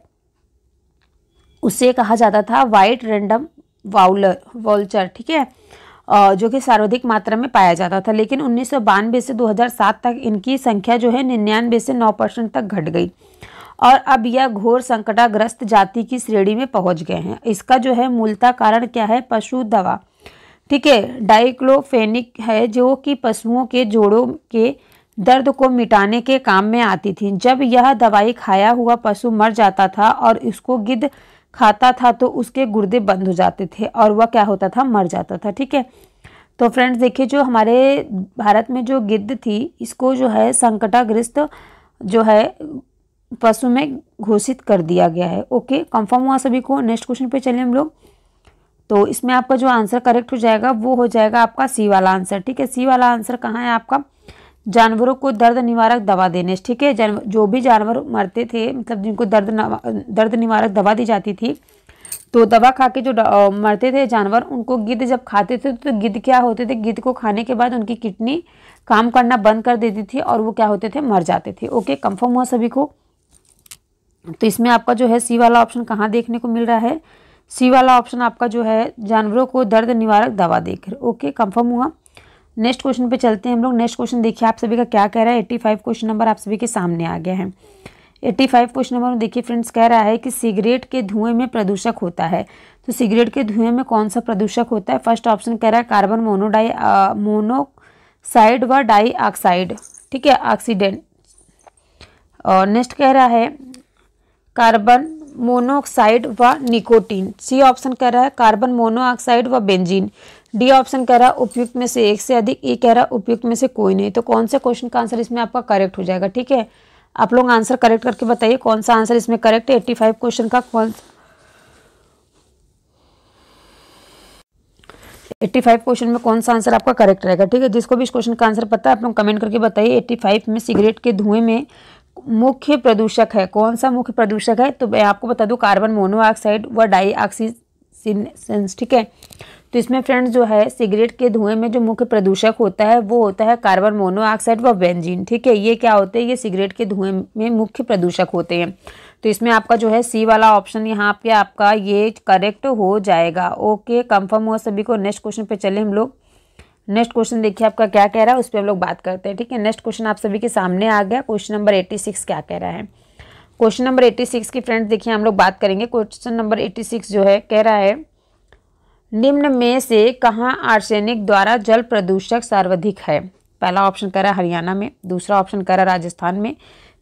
उसे कहा जाता था व्हाइट रैंडम वॉल्चर। ठीक है, जो कि सर्वाधिक मात्रा में पाया जाता था, लेकिन 1992 से 2007 तक इनकी संख्या जो है 99 से 9% तक घट गई और अब यह घोर संकटाग्रस्त जाति की श्रेणी में पहुंच गए हैं। इसका जो है मूलतः कारण क्या है? पशु दवा, ठीक है, डाइक्लोफेनिक है, जो कि पशुओं के जोड़ों के दर्द को मिटाने के काम में आती थी। जब यह दवाई खाया हुआ पशु मर जाता था और उसको गिद्ध खाता था तो उसके गुर्दे बंद हो जाते थे और वह क्या होता था? मर जाता था। ठीक है, तो फ्रेंड्स देखिए, जो हमारे भारत में जो गिद्ध थी, इसको जो है संकटाग्रस्त जो है पशु में घोषित कर दिया गया है। ओके, कंफर्म हुआ सभी को? नेक्स्ट क्वेश्चन पे चलिए हम लोग। तो इसमें आपका जो आंसर करेक्ट हो जाएगा वो हो जाएगा आपका सी वाला आंसर। ठीक है, सी वाला आंसर कहाँ है आपका? जानवरों को दर्द निवारक दवा देने। ठीक है, जो भी जानवर मरते थे, मतलब जिनको दर्द निवारक दवा दी जाती थी, तो दवा खा के जो मरते थे जानवर, उनको गिद्ध जब खाते थे तो गिद्ध क्या होते थे? गिद्ध को खाने के बाद उनकी किडनी काम करना बंद कर देती थी और वो क्या होते थे? मर जाते थे। ओके, कंफर्म हुआ सभी को? तो इसमें आपका जो है सी वाला ऑप्शन कहाँ देखने को मिल रहा है? सी वाला ऑप्शन आपका जो है जानवरों को दर्द निवारक दवा देकर। ओके, कंफर्म हुआ? नेक्स्ट क्वेश्चन पे चलते हैं हम लोग। नेक्स्ट क्वेश्चन देखिए आप सभी का क्या कह रहा है। 85 क्वेश्चन नंबर आप सभी के सामने आ गया है। 85 क्वेश्चन नंबर में देखिए फ्रेंड्स, कह रहा है कि सिगरेट के धुएं में प्रदूषक होता है। तो सिगरेट के धुएं में कौन सा प्रदूषक होता है? फर्स्ट ऑप्शन कह रहा है कार्बन मोनोक्साइड व डाई ऑक्साइड, ठीक है, ऑक्सीडेंट। और नेक्स्ट कह रहा है कार्बन मोनोऑक्साइड व निकोटीन। सी ऑप्शन कह रहा है कार्बन मोनोऑक्साइड व बेंजीन। डी ऑप्शन कह रहा है उपयुक्त में से एक से अधिक। ई कह रहा है उपयुक्त में से कोई नहीं। तो कौन से क्वेश्चन का आंसर इसमें आपका करेक्ट हो जाएगा? ठीक है, आप लोग आंसर करेक्ट करके बताइए कौन सा आंसर इसमें करेक्ट है। 85 क्वेश्चन का 85 क्वेश्चन में कौन सा आंसर आपका करेक्ट रहेगा? ठीक है, जिसको भी इस क्वेश्चन का आंसर पता है आप लोग कमेंट करके बताइए। 85 में सिगरेट के धुएं में मुख्य प्रदूषक है, कौन सा मुख्य प्रदूषक है? तो मैं आपको बता दूं कार्बन मोनोऑक्साइड व डाई ऑक्सीजन। ठीक है, तो इसमें फ्रेंड्स जो है सिगरेट के धुएं में जो मुख्य प्रदूषक होता है वो होता है कार्बन मोनोऑक्साइड व बेंजीन। ठीक है, ये क्या होते हैं? ये सिगरेट के धुएं में मुख्य प्रदूषक होते हैं। तो इसमें आपका जो है सी वाला ऑप्शन यहाँ पे आपका ये करेक्ट हो जाएगा। ओके, कंफर्म हुआ सभी को? नेक्स्ट क्वेश्चन पे चले हम लोग। नेक्स्ट क्वेश्चन देखिए आपका क्या कह रहा है, उस पर हम लोग बात करते हैं। ठीक है, नेक्स्ट क्वेश्चन आप सभी के सामने आ गया। क्वेश्चन नंबर 86 क्या कह रहा है? क्वेश्चन नंबर 86 की फ्रेंड्स देखिए हम लोग बात करेंगे। क्वेश्चन नंबर 86 जो है कह रहा है निम्न में से कहाँ आर्सेनिक द्वारा जल प्रदूषक सर्वाधिक है? पहला ऑप्शन कह रहा है हरियाणा में, दूसरा ऑप्शन कह रहा है राजस्थान में,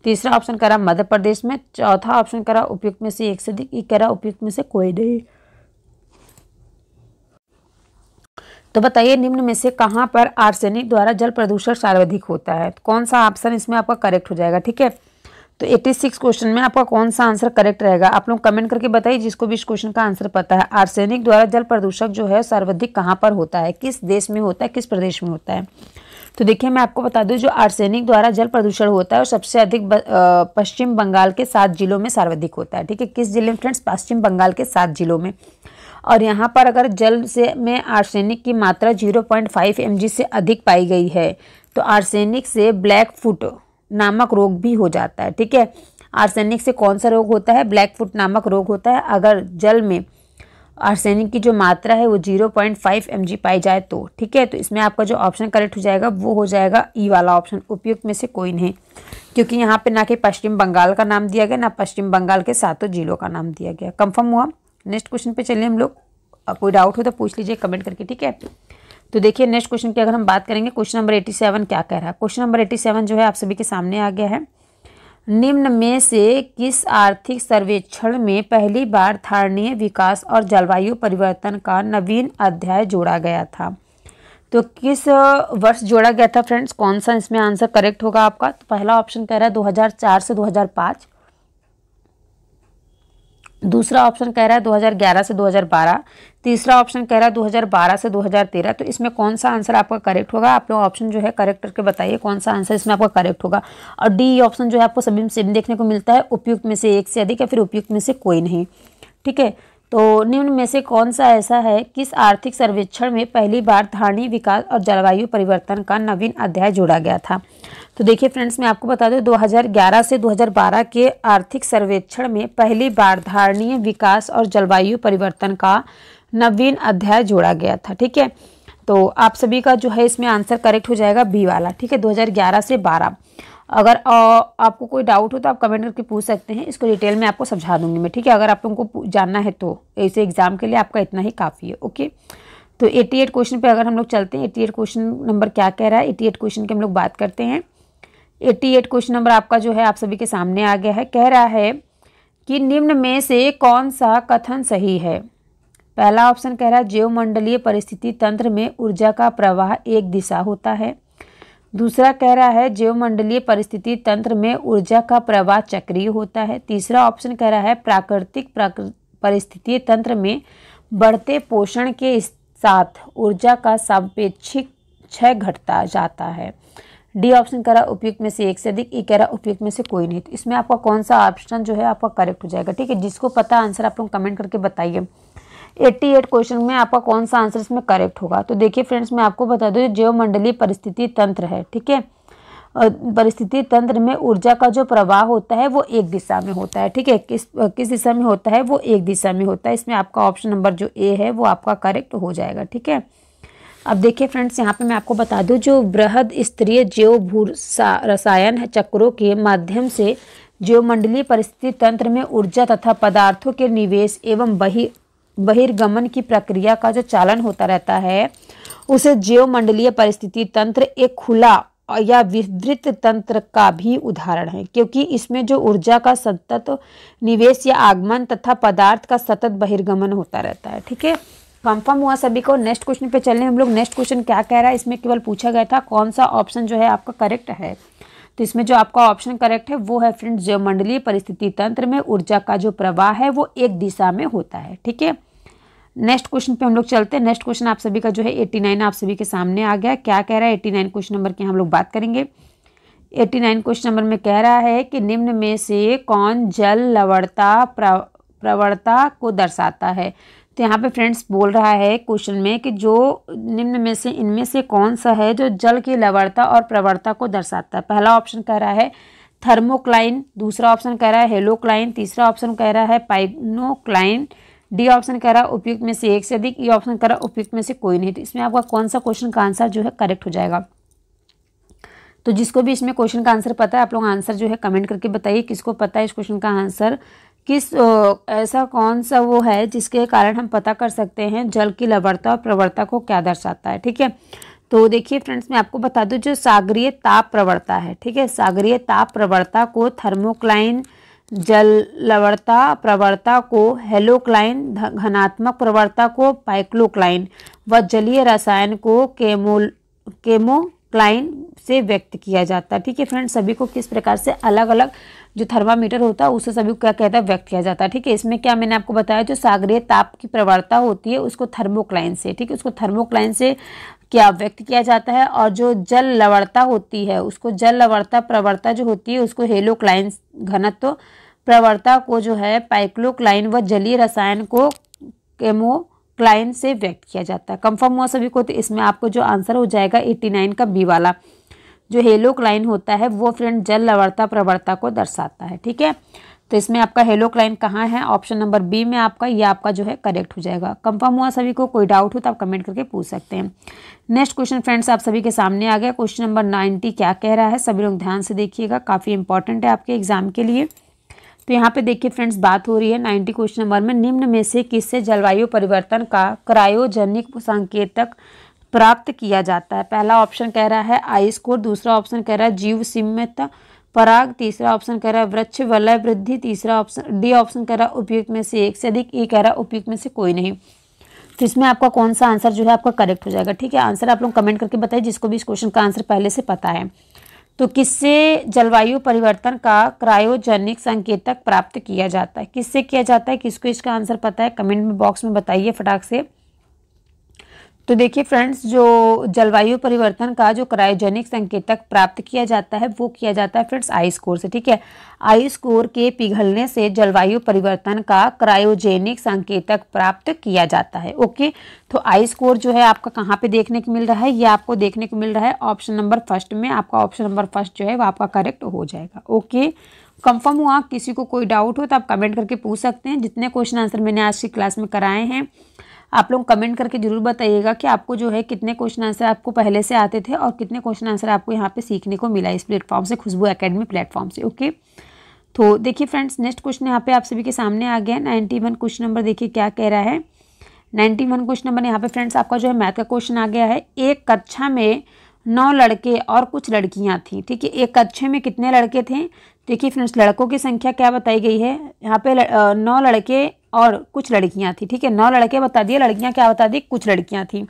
तीसरा ऑप्शन कह रहा है मध्य प्रदेश में, चौथा ऑप्शन कह रहा है उपयुक्त में से एक से अधिक, कह रहा है उपयुक्त में से कोई नहीं। तो बताइए निम्न में से कहाँ पर आर्सेनिक द्वारा जल प्रदूषण सर्वाधिक होता है? तो कौन सा ऑप्शन इसमें आपका करेक्ट हो जाएगा? ठीक है, तो 86 क्वेश्चन में आपका कौन सा आंसर करेक्ट रहेगा? आप लोग कमेंट करके बताइए जिसको भी इस क्वेश्चन का आंसर पता है। आर्सेनिक द्वारा जल प्रदूषक जो है सर्वाधिक कहाँ पर होता है, किस देश में होता है, किस प्रदेश में होता है? तो देखिए मैं आपको बता दूं, जो आर्सेनिक द्वारा जल प्रदूषण होता है और सबसे अधिक पश्चिम बंगाल के 7 जिलों में सर्वाधिक होता है। ठीक है, किस जिले में फ्रेंड्स? पश्चिम बंगाल के 7 जिलों में। और यहाँ पर अगर जल से में आर्सेनिक की मात्रा 0.5 mg से अधिक पाई गई है तो आर्सेनिक से ब्लैक फुट नामक रोग भी हो जाता है। ठीक है, आर्सेनिक से कौन सा रोग होता है? ब्लैक फुट नामक रोग होता है अगर जल में आर्सेनिक की जो मात्रा है वो 0.5 mg पाई जाए तो। ठीक है, तो इसमें आपका जो ऑप्शन करेक्ट हो जाएगा वो हो जाएगा ई वाला ऑप्शन, उपयुक्त में से कोई नहीं, क्योंकि यहाँ पे ना कि पश्चिम बंगाल का नाम दिया गया ना पश्चिम बंगाल के 7 जिलों का नाम दिया गया। कंफर्म हुआ? नेक्स्ट क्वेश्चन पे चलिए हम लोग। कोई डाउट हो तो पूछ लीजिए कमेंट करके। ठीक है, तो देखिए नेक्स्ट क्वेश्चन की अगर हम बात करेंगे, क्वेश्चन नंबर 87 क्या कह रहा है? क्वेश्चन नंबर 87 जो है आप सभी के सामने आ गया है। निम्न में से किस आर्थिक सर्वेक्षण में पहली बार स्थानीय विकास और जलवायु परिवर्तन का नवीन अध्याय जोड़ा गया था? तो किस वर्ष जोड़ा गया था फ्रेंड्स? कौन सा इसमें आंसर करेक्ट होगा आपका? तो पहला ऑप्शन कह रहा है 2004 से 2005, दूसरा ऑप्शन कह रहा है 2011 से 2012, तीसरा ऑप्शन कह रहा है 2012 से 2013। तो इसमें कौन सा आंसर आपका करेक्ट होगा? आप लोग ऑप्शन जो है करेक्ट करके बताइए कौन सा आंसर इसमें आपका करेक्ट होगा। और डी ऑप्शन जो है आपको सभी में सेम देखने को मिलता है, उपयुक्त में से एक से अधिक या फिर उपयुक्त में से कोई नहीं। ठीक है, तो निम्न में से कौन सा ऐसा है किस आर्थिक सर्वेक्षण में पहली बार स्थानीय विकास और जलवायु परिवर्तन का नवीन अध्याय जोड़ा गया था? तो देखिए फ्रेंड्स मैं आपको बता दूं 2011 से 2012 के आर्थिक सर्वेक्षण में पहली बार स्थानीय विकास और जलवायु परिवर्तन का नवीन अध्याय जोड़ा गया था। ठीक है, तो आप सभी का जो है इसमें आंसर करेक्ट हो जाएगा बी वाला। ठीक है, 2011 से 12। अगर आपको कोई डाउट हो तो आप कमेंट करके पूछ सकते हैं, इसको डिटेल में आपको समझा दूंगी मैं, ठीक है। अगर आप लोगों को जानना है तो ऐसे एग्जाम के लिए आपका इतना ही काफ़ी है, ओके। तो 88 क्वेश्चन पे अगर हम लोग चलते हैं, 88 क्वेश्चन नंबर क्या कह रहा है, 88 क्वेश्चन की हम लोग बात करते हैं। 88 क्वेश्चन नंबर आपका जो है आप सभी के सामने आ गया है। कह रहा है कि निम्न में से कौन सा कथन सही है। पहला ऑप्शन कह रहा है ज्योमंडलीय परिस्थिति तंत्र में ऊर्जा का प्रवाह एक दिशा होता है। दूसरा कह रहा है ज्योमंडलीय परिस्थिति तंत्र में ऊर्जा का प्रवाह चक्रीय होता है। तीसरा ऑप्शन कह रहा है प्राकृतिक परिस्थिति तंत्र में बढ़ते पोषण के साथ ऊर्जा का सापेक्षिक क्षय घटता जाता है। डी ऑप्शन कह रहा है उपयुक्त में से एक से अधिक। ई कह रहा है उपयुक्त में से कोई नहीं। तो इसमें आपका कौन सा ऑप्शन जो है आपका करेक्ट हो जाएगा, ठीक है। जिसको पता आंसर आप लोग कमेंट करके बताइए 88 क्वेश्चन में आपका कौन सा आंसर इसमें करेक्ट होगा। तो देखिए फ्रेंड्स, मैं आपको बता दूं ज्योमंडलीय परिस्थिति तंत्र है, ठीक है। परिस्थिति तंत्र में ऊर्जा का जो प्रवाह होता है वो एक दिशा में होता है, ठीक है। किस दिशा में होता है, वो एक दिशा में होता है। इसमें आपका ऑप्शन नंबर जो ए है वो आपका करेक्ट हो जाएगा, ठीक है। अब देखिए फ्रेंड्स, यहाँ पे मैं आपको बता दूं जो बृहद स्तरीय जैव भू रसायन चक्रों के माध्यम से ज्योमंडलीय परिस्थिति तंत्र में ऊर्जा तथा पदार्थों के निवेश एवं बहिर्गमन की प्रक्रिया का जो चालन होता रहता है उसे ज्योमंडलीय परिस्थिति तंत्र एक खुला या विस्तृत तंत्र का भी उदाहरण है, क्योंकि इसमें जो ऊर्जा का सतत निवेश या आगमन तथा पदार्थ का सतत बहिर्गमन होता रहता है, ठीक है। कंफर्म हुआ सभी को। नेक्स्ट क्वेश्चन पे चलने हम लोग। नेक्स्ट क्वेश्चन क्या कह रहा है, इसमें केवल पूछा गया था कौन सा ऑप्शन जो है आपका करेक्ट है। तो इसमें जो आपका ऑप्शन करेक्ट है वो है फ्रेंड्स ज्योमंडलीय परिस्थिति तंत्र में ऊर्जा का जो प्रवाह है वो एक दिशा में होता है, ठीक है। नेक्स्ट क्वेश्चन पे हम लोग चलते हैं। नेक्स्ट क्वेश्चन आप सभी का जो है 89 आप सभी के सामने आ गया। क्या कह रहा है 89 क्वेश्चन नंबर की हम लोग बात करेंगे। 89 क्वेश्चन नंबर में कह रहा है कि निम्न में से कौन जल लवणता प्रवणता को दर्शाता है। तो यहाँ पे फ्रेंड्स बोल रहा है क्वेश्चन में कि जो निम्न में से इनमें से कौन सा है जो जल की लवणता और प्रवणता को दर्शाता है। पहला ऑप्शन कह रहा है थर्मोक्लाइन, दूसरा ऑप्शन कह रहा है हेलोक्लाइन, तीसरा ऑप्शन कह रहा है पाइनोक्लाइन, डी ऑप्शन कह रहा है उपयुक्त में से एक से अधिक, ई ऑप्शन कह रहा है उपयुक्त में से कोई नहीं। तो इसमें आपका कौन सा क्वेश्चन का आंसर जो है करेक्ट हो जाएगा। तो जिसको भी इसमें क्वेश्चन का आंसर पता है आप लोग आंसर जो है कमेंट करके बताइए किसको पता है इस क्वेश्चन का आंसर। ऐसा कौन सा वो है जिसके कारण हम पता कर सकते हैं जल की लवणता और प्रवणता को क्या दर्शाता है, ठीक है। तो देखिए फ्रेंड्स, मैं आपको बता दूं जो सागरीय ताप प्रवणता है, ठीक है, सागरीय ताप प्रवणता को थर्मोक्लाइन, जल लवणता प्रवणता को हेलोक्लाइन, घनात्मक प्रवणता को पाइक्लोक्लाइन व जलीय रसायन को केमोक्लाइन से व्यक्त किया जाता है, ठीक है। फ्रेंड्स, सभी को किस प्रकार से अलग अलग जो थर्मामीटर होता है उसे सभी को क्या कहता है व्यक्त किया जाता है, ठीक है। इसमें क्या मैंने आपको बताया जो सागरीय ताप की प्रवणता होती है उसको थर्मोक्लाइन से, ठीक है, उसको थर्मोक्लाइन से क्या व्यक्त किया जाता है। और जो जल लवणता होती है उसको जल लवणता प्रवणता जो होती है उसको हेलोक्लाइन, घनत्व प्रवणता को जो है पाइक्लोक्लाइन व जलीय रसायन को केमोक्लाइन से व्यक्त किया जाता है। कंफर्म हुआ सभी को। तो इसमें आपको जो आंसर हो जाएगा 89 का बी वाला जो हेलोक्लाइन होता है वो फ्रेंड जल लवणता प्रवणता को दर्शाता है, ठीक है। तो इसमें आपका हेलोक्लाइन कहाँ है, ऑप्शन नंबर बी में आपका, ये आपका जो है करेक्ट हो जाएगा। कंफर्म हुआ सभी को। कोई डाउट हो तो आप कमेंट करके पूछ सकते हैं। नेक्स्ट क्वेश्चन फ्रेंड्स आप सभी के सामने आ गया। क्वेश्चन नंबर 90 क्या कह रहा है, सभी लोग ध्यान से देखिएगा, काफ़ी इंपॉर्टेंट है आपके एग्जाम के लिए। तो यहाँ पे देखिए फ्रेंड्स बात हो रही है 90 क्वेश्चन नंबर में निम्न में से किससे जलवायु परिवर्तन का क्रायोजेनिक संकेतक प्राप्त किया जाता है। पहला ऑप्शन कह रहा है आइस कोर, दूसरा ऑप्शन कह रहा है जीव सीमित पराग, तीसरा ऑप्शन कह रहा है वृक्ष वलय वृद्धि, तीसरा ऑप्शन डी ऑप्शन कह रहा है उपयुक्त में से एक से अधिक, ई कह रहा है उपयुक्त में से कोई नहीं। तो इसमें आपका कौन सा आंसर जो है आपका करेक्ट हो जाएगा, ठीक है। आंसर आप लोग कमेंट करके बताइए जिसको भी इस क्वेश्चन का आंसर पहले से पता है। तो किससे जलवायु परिवर्तन का क्रायोजेनिक संकेतक प्राप्त किया जाता है, किससे किया जाता है, किसको इसका आंसर पता है कमेंट में बॉक्स में बताइए फटाक से। तो देखिए फ्रेंड्स, जो जलवायु परिवर्तन का जो क्रायोजेनिक संकेतक प्राप्त किया जाता है वो किया जाता है फ्रेंड्स आइस कोर से, ठीक है। आइस कोर के पिघलने से जलवायु परिवर्तन का क्रायोजेनिक संकेतक प्राप्त किया जाता है, ओके। तो आइस कोर जो है आपका कहाँ पे देखने को मिल रहा है, ये आपको देखने को मिल रहा है ऑप्शन नंबर फर्स्ट में। आपका ऑप्शन नंबर फर्स्ट जो है वो आपका करेक्ट हो जाएगा, ओके। कंफर्म हुआ। किसी को कोई डाउट हो तो आप कमेंट करके पूछ सकते हैं। जितने क्वेश्चन आंसर मैंने आज की क्लास में कराए हैं आप लोग कमेंट करके जरूर बताइएगा कि आपको जो है कितने क्वेश्चन आंसर आपको पहले से आते थे और कितने क्वेश्चन आंसर आपको यहाँ पे सीखने को मिला इस प्लेटफॉर्म से, खुशबू एकेडमी प्लेटफॉर्म से। ओके, तो देखिए फ्रेंड्स, नेक्स्ट क्वेश्चन यहाँ पे आप सभी के सामने आ गया 91 क्वेश्चन नंबर। देखिए क्या कह रहा है 91 क्वेश्चन नंबर यहाँ पे फ्रेंड्स आपका जो है मैथ का क्वेश्चन आ गया है। एक कक्षा में 9 लड़के और कुछ लड़कियाँ थी, ठीक है। एक कक्षा में कितने लड़के थे? देखिए फ्रेंड्स, लड़कों की संख्या क्या बताई गई है यहाँ पे 9 लड़के और कुछ लड़कियाँ थी, ठीक है। 9 लड़के बता दिए, लड़कियाँ क्या बता दी? कुछ लड़कियाँ थी।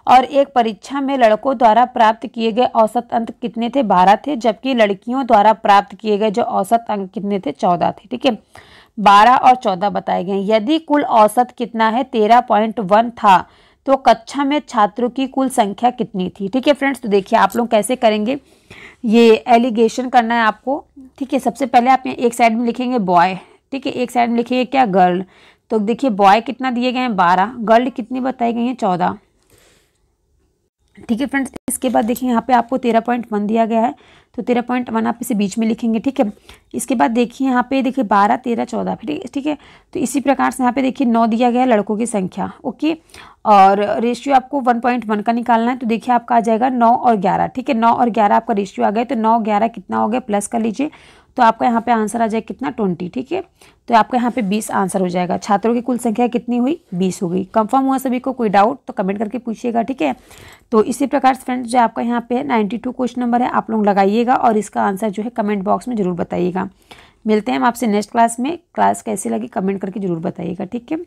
और एक परीक्षा में लड़कों द्वारा प्राप्त किए गए औसत अंक कितने थे? 12 थे, जबकि लड़कियों द्वारा प्राप्त किए गए जो औसत अंक कितने थे? 14 थे, ठीक है। 12 और 14 बताए गए। यदि कुल औसत कितना है? 13.1 था, तो कक्षा में छात्रों की कुल संख्या कितनी थी? ठीक है फ्रेंड्स, तो देखिए आप लोग कैसे करेंगे, ये एलिगेशन करना है आपको, ठीक है। सबसे पहले आप एक साइड में लिखेंगे बॉय, ठीक है, एक साइड में लिखिए क्या? गर्ल। तो देखिए बॉय कितना दिए गए हैं? 12, गर्ल कितनी बताई गई है? 14, ठीक है फ्रेंड्स। इसके बाद देखिए यहाँ पे आपको 13.1 दिया गया है, तो 13.1 आप इसे बीच में लिखेंगे, ठीक है। इसके बाद देखिए यहाँ पे देखिए 12, 13, 14, ठीक है। तो इसी प्रकार से यहाँ पे देखिए 9 दिया गया है लड़कों की संख्या, ओके। और रेशियो आपको 1.1 का निकालना है, तो देखिए आपका आ जाएगा 9 और 11, ठीक है। 9 और 11 आपका रेशियो आ गया, तो 9 11 कितना हो गया? प्लस कर लीजिए, तो आपका यहाँ पे आंसर आ जाएगा कितना? 20, ठीक है। तो आपका यहाँ पे 20 आंसर हो जाएगा। छात्रों की कुल संख्या कितनी हुई? 20 हो गई। कंफर्म हुआ सभी को? कोई डाउट तो कमेंट करके पूछिएगा, ठीक है। तो इसी प्रकार से फ्रेंड्स जो आपका यहाँ पे 92 क्वेश्चन नंबर है आप लोग लगाइएगा और इसका आंसर जो है कमेंट बॉक्स में जरूर बताइएगा। मिलते हैं हम आपसे नेक्स्ट क्लास में। क्लास कैसी लगी कमेंट करके जरूर बताइएगा, ठीक है।